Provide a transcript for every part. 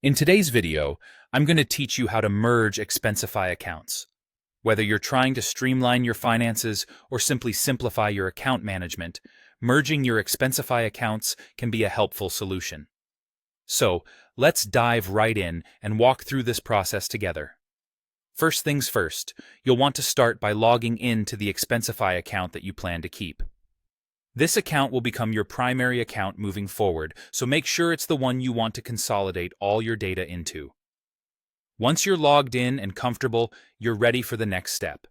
In today's video, I'm going to teach you how to merge Expensify accounts. Whether you're trying to streamline your finances or simply simplify your account management, merging your Expensify accounts can be a helpful solution. So, let's dive right in and walk through this process together. First things first, you'll want to start by logging in to the Expensify account that you plan to keep. This account will become your primary account moving forward, so make sure it's the one you want to consolidate all your data into. Once you're logged in and comfortable, you're ready for the next step.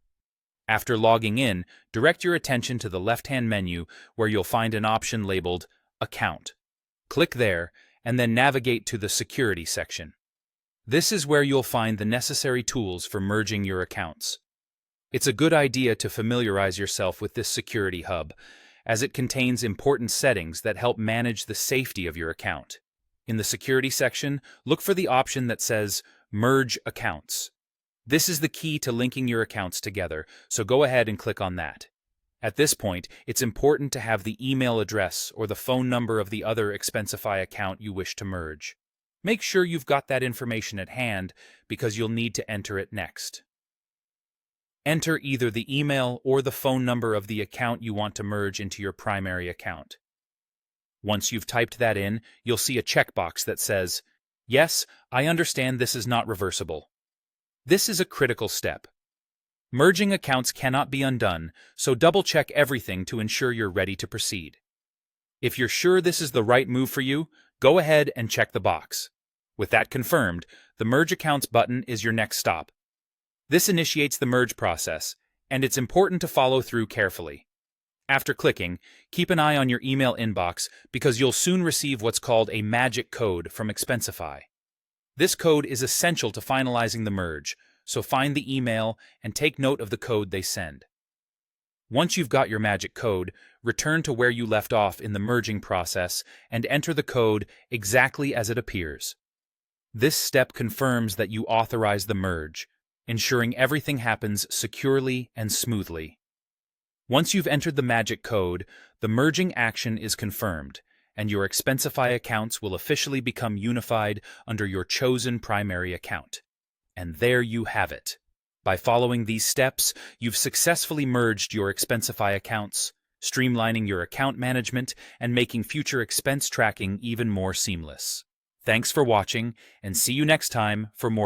After logging in, direct your attention to the left-hand menu where you'll find an option labeled Account. Click there, and then navigate to the Security section. This is where you'll find the necessary tools for merging your accounts. It's a good idea to familiarize yourself with this security hub, as it contains important settings that help manage the safety of your account. In the Security section, look for the option that says Merge Accounts. This is the key to linking your accounts together, so go ahead and click on that. At this point, it's important to have the email address or the phone number of the other Expensify account you wish to merge. Make sure you've got that information at hand because you'll need to enter it next. Enter either the email or the phone number of the account you want to merge into your primary account. Once you've typed that in, you'll see a checkbox that says, "Yes, I understand this is not reversible." This is a critical step. Merging accounts cannot be undone, so double-check everything to ensure you're ready to proceed. If you're sure this is the right move for you, go ahead and check the box. With that confirmed, the Merge Accounts button is your next stop. This initiates the merge process, and it's important to follow through carefully. After clicking, keep an eye on your email inbox because you'll soon receive what's called a magic code from Expensify. This code is essential to finalizing the merge, so find the email and take note of the code they send. Once you've got your magic code, return to where you left off in the merging process and enter the code exactly as it appears. This step confirms that you authorize the merge, ensuring everything happens securely and smoothly. Once you've entered the magic code, the merging action is confirmed, and your Expensify accounts will officially become unified under your chosen primary account. And there you have it. By following these steps, you've successfully merged your Expensify accounts, streamlining your account management and making future expense tracking even more seamless. Thanks for watching, and see you next time for more